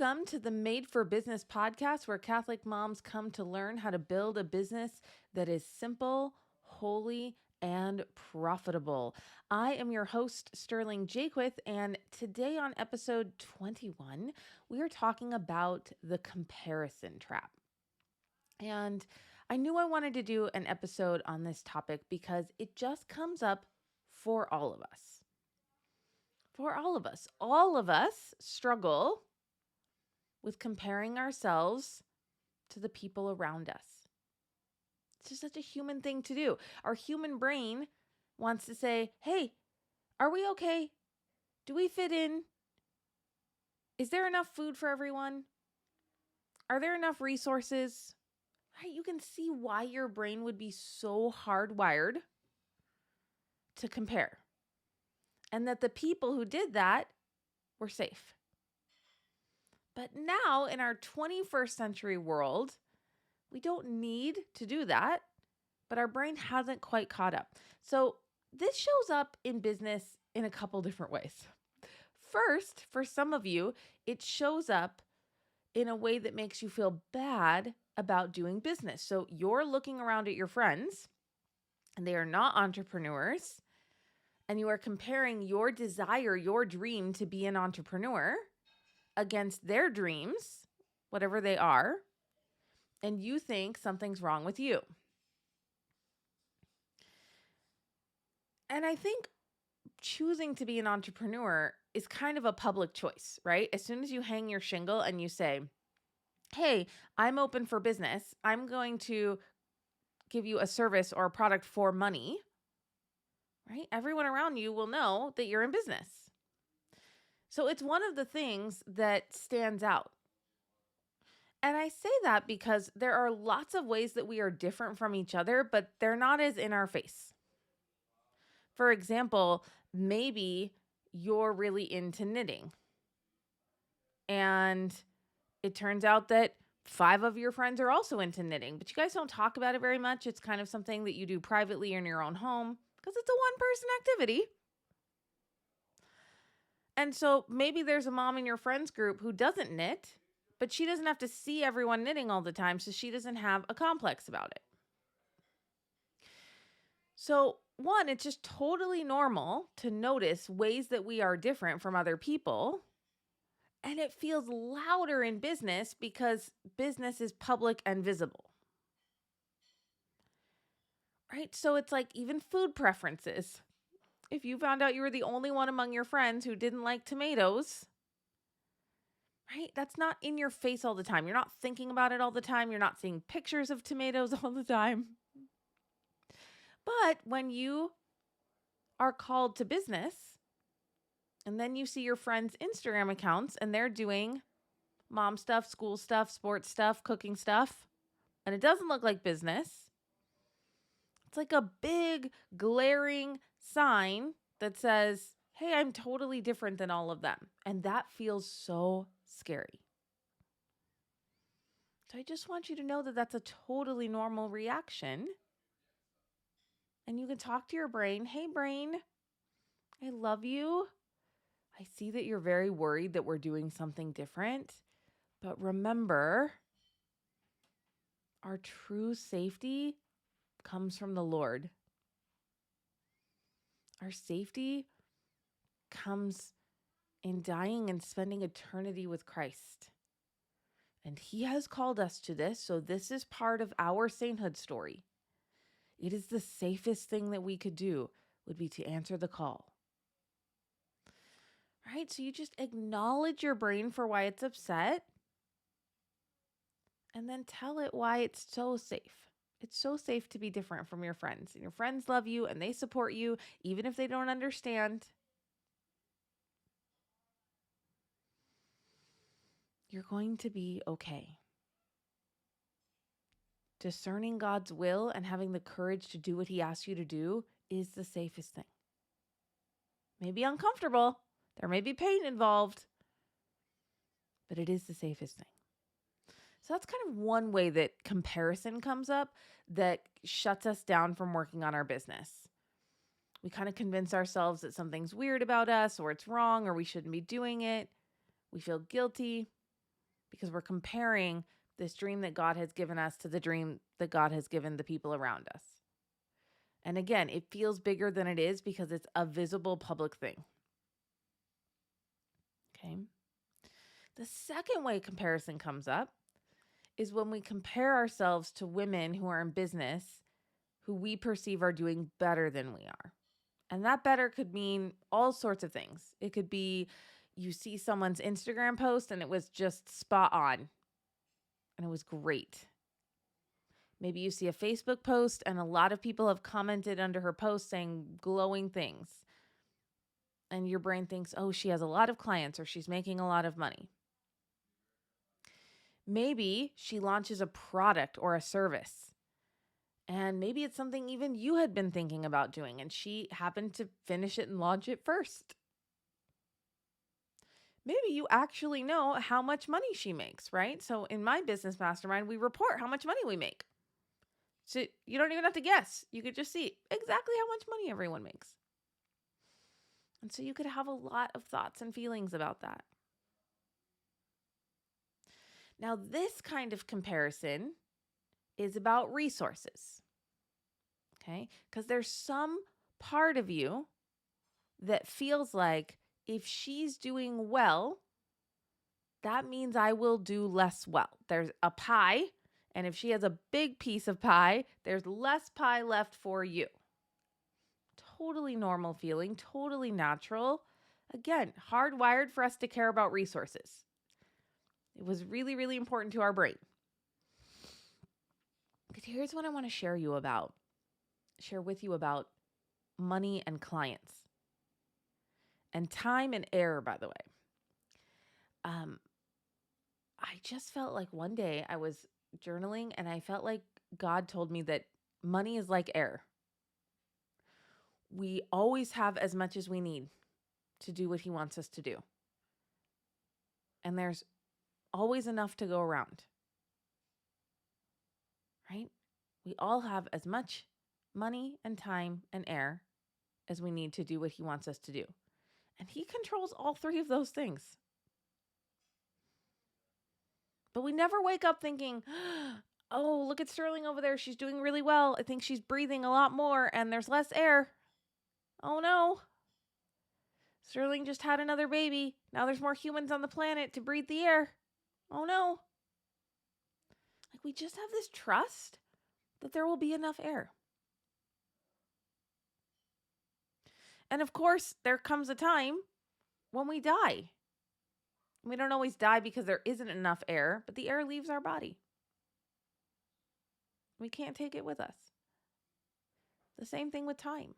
Welcome to the Made for Business podcast, where Catholic moms come to learn how to build a business that is simple, holy, and profitable. I am your host, Sterling Jaquith, and today on episode 21, we are talking about the comparison trap. And I knew I wanted to do an episode on this topic because it just comes up for all of us. For all of us. All of us struggle with comparing ourselves to the people around us. It's just such a human thing to do. Our human brain wants to say, hey, are we okay? Do we fit in? Is there enough food for everyone? Are there enough resources? Right? You can see why your brain would be so hardwired to compare. And that the people who did that were safe. But now in our 21st century world, we don't need to do that, but our brain hasn't quite caught up. So this shows up in business in a couple different ways. First, for some of you, it shows up in a way that makes you feel bad about doing business. So you're looking around at your friends, and they are not entrepreneurs, and you are comparing your desire, your dream to be an entrepreneur against their dreams, whatever they are, and you think something's wrong with you. And I think choosing to be an entrepreneur is kind of a public choice, right? As soon as you hang your shingle and you say, hey, I'm open for business, I'm going to give you a service or a product for money, right? Everyone around you will know that you're in business. So it's one of the things that stands out. And I say that because there are lots of ways that we are different from each other, but they're not as in our face. For example, maybe you're really into knitting. And it turns out that 5 of your friends are also into knitting, but you guys don't talk about it very much. It's kind of something that you do privately in your own home because it's a one-person activity. And so maybe there's a mom in your friends group who doesn't knit, but she doesn't have to see everyone knitting all the time, so she doesn't have a complex about it. So, one, it's just totally normal to notice ways that we are different from other people. And it feels louder in business because business is public and visible. Right? So it's like even food preferences. If you found out you were the only one among your friends who didn't like tomatoes, right? That's not in your face all the time. You're not thinking about it all the time. You're not seeing pictures of tomatoes all the time. But when you are called to business, and then you see your friends' Instagram accounts and they're doing mom stuff, school stuff, sports stuff, cooking stuff, and it doesn't look like business, it's like a big glaring sign that says, hey, I'm totally different than all of them. And that feels so scary. So I just want you to know that that's a totally normal reaction. And you can talk to your brain. Hey, brain, I love you. I see that you're very worried that we're doing something different. But remember, our true safety comes from the Lord. Our safety comes in dying and spending eternity with Christ. And He has called us to this, so this is part of our sainthood story. It is the safest thing that we could do would be to answer the call. Right? So you just acknowledge your brain for why it's upset and then tell it why it's so safe. It's so safe to be different from your friends. And your friends love you and they support you, even if they don't understand. You're going to be okay. Discerning God's will and having the courage to do what He asks you to do is the safest thing. Maybe uncomfortable. There may be pain involved, but it is the safest thing. So that's kind of one way that comparison comes up that shuts us down from working on our business. We kind of convince ourselves that something's weird about us or it's wrong or we shouldn't be doing it. We feel guilty. because we're comparing this dream that God has given us to the dream that God has given the people around us. And again, it feels bigger than it is because it's a visible public thing. Okay. The second way comparison comes up is when we compare ourselves to women who are in business who we perceive are doing better than we are. And that better could mean all sorts of things. It could be you see someone's Instagram post and it was just spot on and it was great. Maybe you see a Facebook post and a lot of people have commented under her post saying glowing things. And your brain thinks, oh, she has a lot of clients or she's making a lot of money. Maybe she launches a product or a service. And maybe it's something even you had been thinking about doing and she happened to finish it and launch it first. Maybe you actually know how much money she makes, right? So in my business mastermind, we report how much money we make. So you don't even have to guess. You could just see exactly how much money everyone makes. And so you could have a lot of thoughts and feelings about that. Now, this kind of comparison is about resources, okay? Because there's some part of you that feels like if she's doing well, that means I will do less well. There's a pie, and if she has a big piece of pie, there's less pie left for you. Totally normal feeling, totally natural. Again, hardwired for us to care about resources. It was really, really important to our brain. But here's what I want to share with you about money and clients. And time and air, by the way. I just felt like one day I was journaling and I felt like God told me that money is like air. We always have as much as we need to do what he wants us to do. And there's always enough to go around. Right? We all have as much money and time and air as we need to do what he wants us to do. And he controls all three of those things. But we never wake up thinking, oh, look at Sterling over there. She's doing really well. I think she's breathing a lot more and there's less air. Oh no. Sterling just had another baby. Now there's more humans on the planet to breathe the air. Oh no. Like we just have this trust that there will be enough air. And of course, there comes a time when we die. We don't always die because there isn't enough air, but the air leaves our body. We can't take it with us. The same thing with time.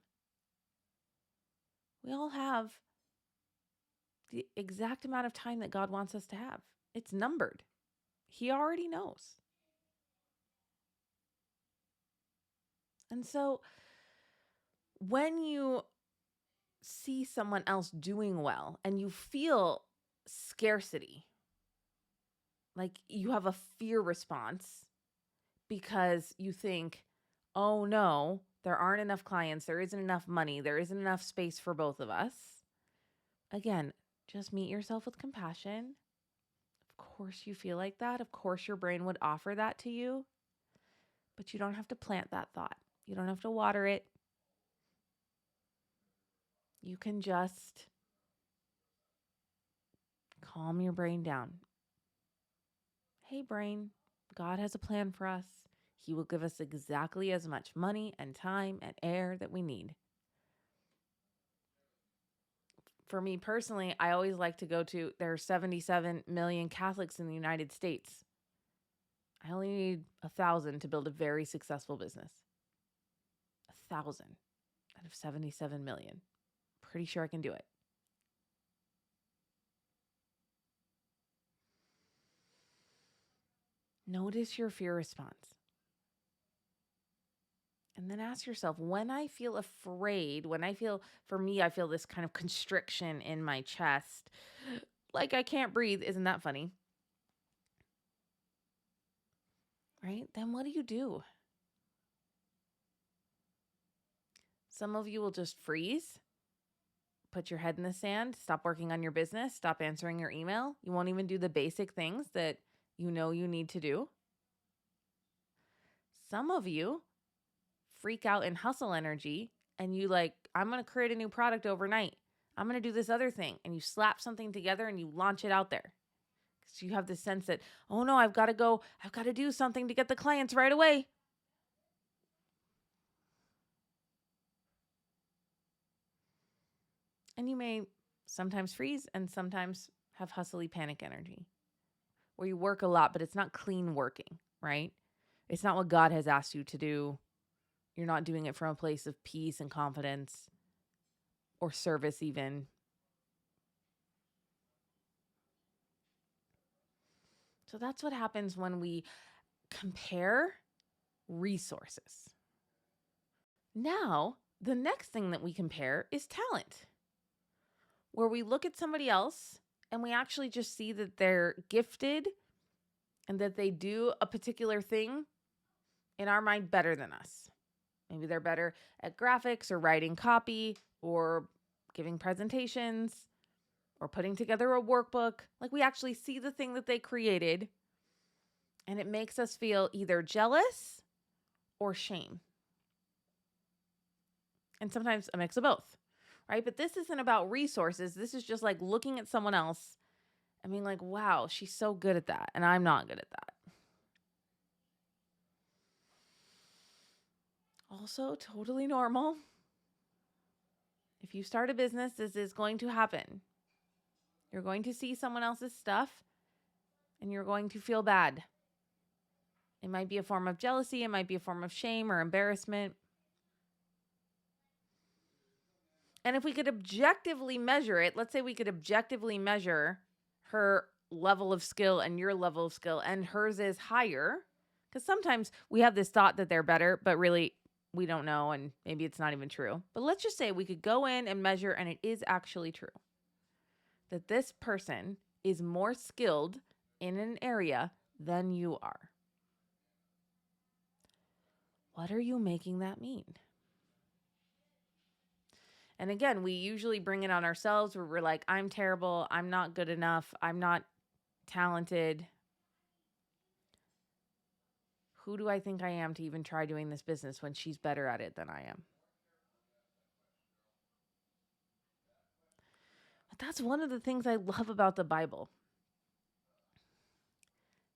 We all have the exact amount of time that God wants us to have. It's numbered. He already knows. And so when you see someone else doing well and you feel scarcity, like you have a fear response because you think, oh no, there aren't enough clients, there isn't enough money, there isn't enough space for both of us. Again, just meet yourself with compassion. Of course you feel like that. Of course your brain would offer that to you. But you don't have to plant that thought. You don't have to water it. You can just calm your brain down. Hey, brain, God has a plan for us. He will give us exactly as much money and time and air that we need. For me personally, I always like to go to, there are 77 million Catholics in the United States. I only need 1,000 to build a very successful business. 1,000 out of 77 million. Pretty sure I can do it. Notice your fear response. And then ask yourself, when I feel afraid, for me, I feel this kind of constriction in my chest, like I can't breathe. Isn't that funny? Right? Then what do? Some of you will just freeze. put your head in the sand, stop working on your business, stop answering your email. You won't even do the basic things that you know you need to do. Some of you freak out in hustle energy and you like, I'm going to create a new product overnight. I'm going to do this other thing. And you slap something together and you launch it out there. Because you have this sense that, oh no, I've got to do something to get the clients right away. And you may sometimes freeze and sometimes have hustly panic energy where you work a lot, but it's not clean working, right? It's not what God has asked you to do. You're not doing it from a place of peace and confidence or service even. So that's what happens when we compare resources. Now, the next thing that we compare is talent, where we look at somebody else and we actually just see that they're gifted and that they do a particular thing in our mind better than us. Maybe they're better at graphics or writing copy or giving presentations or putting together a workbook. Like we actually see the thing that they created and it makes us feel either jealous or shame. And sometimes a mix of both, right? But this isn't about resources. This is just like looking at someone else and being like, wow, she's so good at that. And I'm not good at that. Also, totally normal. If you start a business, this is going to happen. You're going to see someone else's stuff and you're going to feel bad. It might be a form of jealousy. It might be a form of shame or embarrassment. And if we could objectively measure it, let's say we could objectively measure her level of skill and your level of skill, and hers is higher, because sometimes we have this thought that they're better, but really we don't know, and maybe it's not even true. But let's just say we could go in and measure, and it is actually true that this person is more skilled in an area than you are. What are you making that mean? And again, we usually bring it on ourselves where we're like, I'm terrible. I'm not good enough. I'm not talented. Who do I think I am to even try doing this business when she's better at it than I am? But that's one of the things I love about the Bible.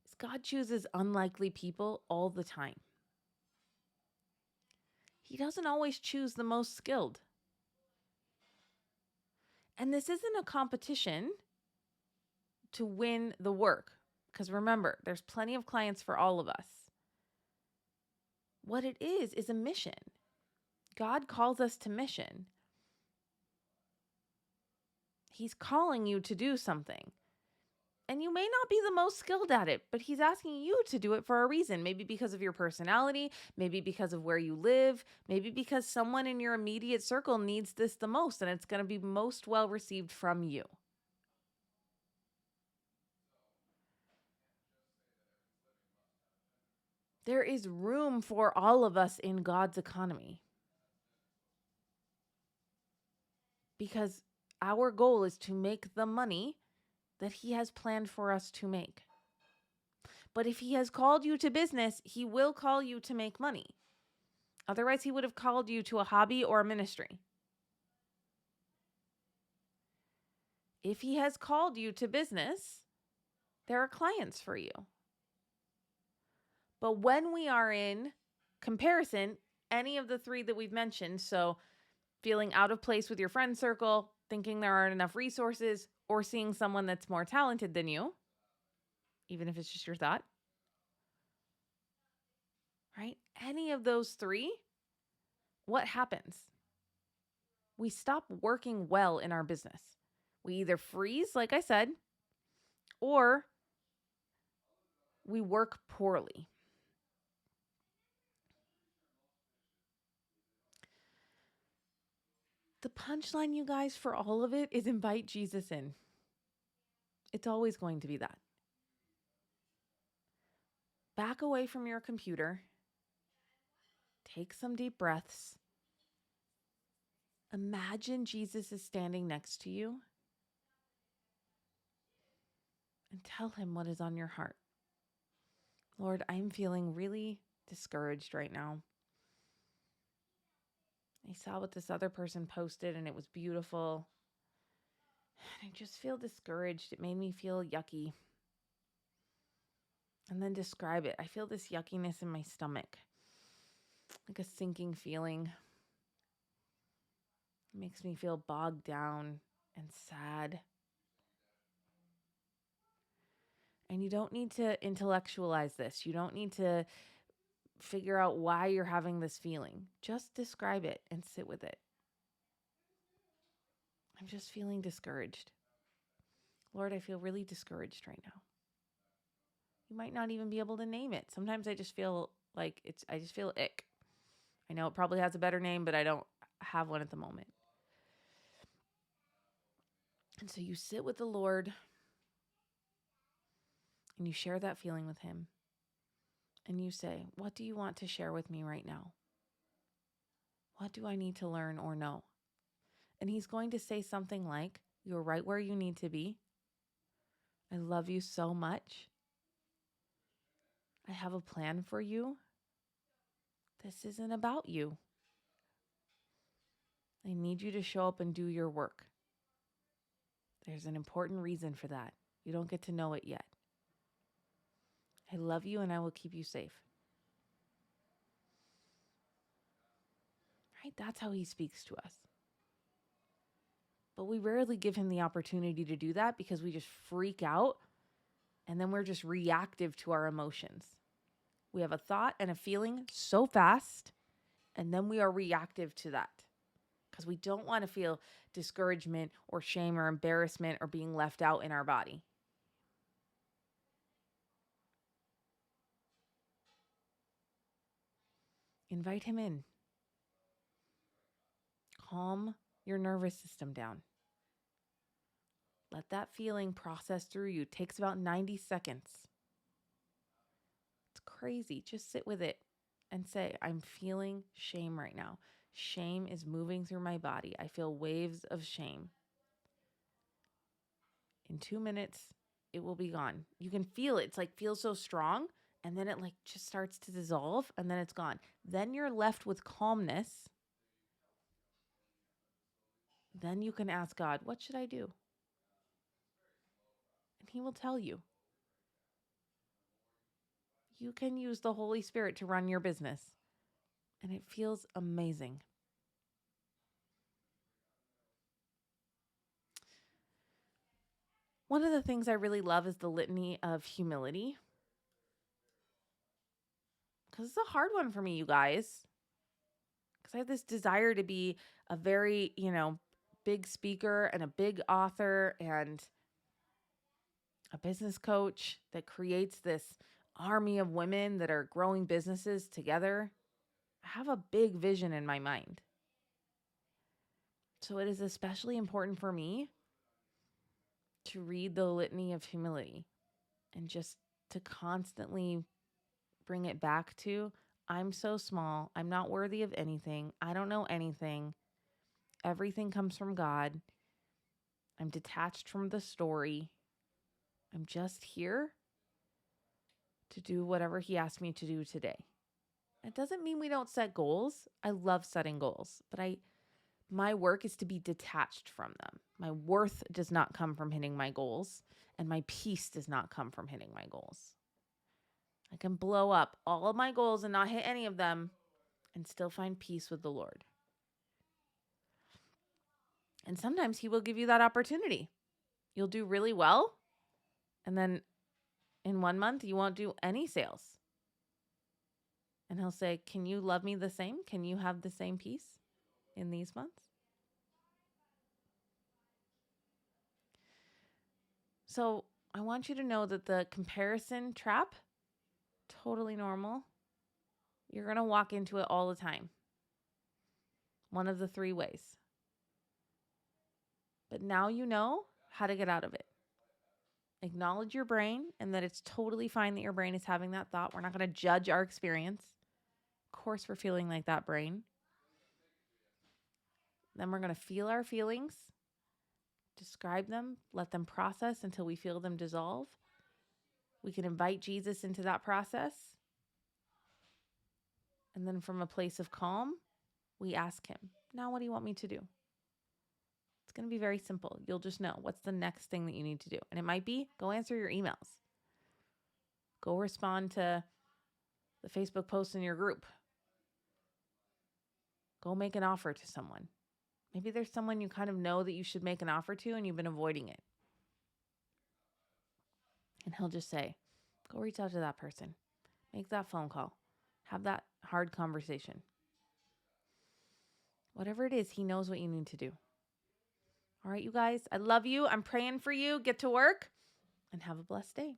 Is God chooses unlikely people all the time. He doesn't always choose the most skilled. And this isn't a competition to win the work. Because remember, there's plenty of clients for all of us. What it is a mission. God calls us to mission. He's calling you to do something. And you may not be the most skilled at it, but he's asking you to do it for a reason. Maybe because of your personality, maybe because of where you live, maybe because someone in your immediate circle needs this the most and it's going to be most well received from you. There is room for all of us in God's economy. Because our goal is to make the money that he has planned for us to make. But if he has called you to business, he will call you to make money. Otherwise, he would have called you to a hobby or a ministry. If he has called you to business, there are clients for you. But when we are in comparison, any of the three that we've mentioned, so feeling out of place with your friend circle, thinking there aren't enough resources, or seeing someone that's more talented than you, even if it's just your thought, right? Any of those three, what happens? We stop working well in our business. We either freeze, like I said, or we work poorly. The punchline, you guys, for all of it is invite Jesus in. It's always going to be that. Back away from your computer. Take some deep breaths. Imagine Jesus is standing next to you and tell him what is on your heart. Lord, I'm feeling really discouraged right now. I saw what this other person posted and it was beautiful. And I just feel discouraged. It made me feel yucky. And then describe it. I feel this yuckiness in my stomach, like a sinking feeling. It makes me feel bogged down and sad. And you don't need to intellectualize this. You don't need to figure out why you're having this feeling. Just describe it and sit with it. I'm just feeling discouraged. Lord, I feel really discouraged right now. You might not even be able to name it. Sometimes I just feel like I just feel ick. I know it probably has a better name, but I don't have one at the moment. And so you sit with the Lord and you share that feeling with him. And you say, what do you want to share with me right now? What do I need to learn or know? And he's going to say something like, you're right where you need to be. I love you so much. I have a plan for you. This isn't about you. I need you to show up and do your work. There's an important reason for that. You don't get to know it yet. I love you and I will keep you safe. Right? That's how he speaks to us. But we rarely give him the opportunity to do that because we just freak out and then we're just reactive to our emotions. We have a thought and a feeling so fast and then we are reactive to that because we don't want to feel discouragement or shame or embarrassment or being left out in our body. Invite him in. Calm your nervous system down. Let that feeling process through you. It takes about 90 seconds. It's crazy. Just sit with it and say, I'm feeling shame right now. Shame is moving through my body. I feel waves of shame. In 2 minutes, it will be gone. You can feel it. It's like feels so strong. And then it like just starts to dissolve and then it's gone. Then you're left with calmness. Then you can ask God, what should I do? And he will tell you. You can use the Holy Spirit to run your business. And it feels amazing. One of the things I really love is the litany of humility. Because it's a hard one for me, you guys. Because I have this desire to be a very, big speaker and a big author and a business coach that creates this army of women that are growing businesses together. I have a big vision in my mind. So it is especially important for me to read the litany of humility and just to constantly bring it back to, I'm so small. I'm not worthy of anything. I don't know anything. Everything comes from God. I'm detached from the story. I'm just here to do whatever he asked me to do today. It doesn't mean we don't set goals. I love setting goals, but my work is to be detached from them. My worth does not come from hitting my goals, and my peace does not come from hitting my goals. I can blow up all of my goals and not hit any of them and still find peace with the Lord. And sometimes he will give you that opportunity. You'll do really well, and then in 1 month, you won't do any sales. And he'll say, can you love me the same? Can you have the same peace in these months? So I want you to know that the comparison trap, totally normal. You're going to walk into it all the time. One of the 3 ways. But now you know how to get out of it. Acknowledge your brain and that it's totally fine that your brain is having that thought. We're not going to judge our experience. Of course, we're feeling like that brain. Then we're going to feel our feelings, describe them, let them process until we feel them dissolve. We can invite Jesus into that process. And then from a place of calm, we ask him, now what do you want me to do? It's going to be very simple. You'll just know what's the next thing that you need to do. And it might be go answer your emails. Go respond to the Facebook post in your group. Go make an offer to someone. Maybe there's someone you kind of know that you should make an offer to and you've been avoiding it. And he'll just say, go reach out to that person. Make that phone call. Have that hard conversation. Whatever it is, he knows what you need to do. All right, you guys, I love you. I'm praying for you. Get to work and have a blessed day.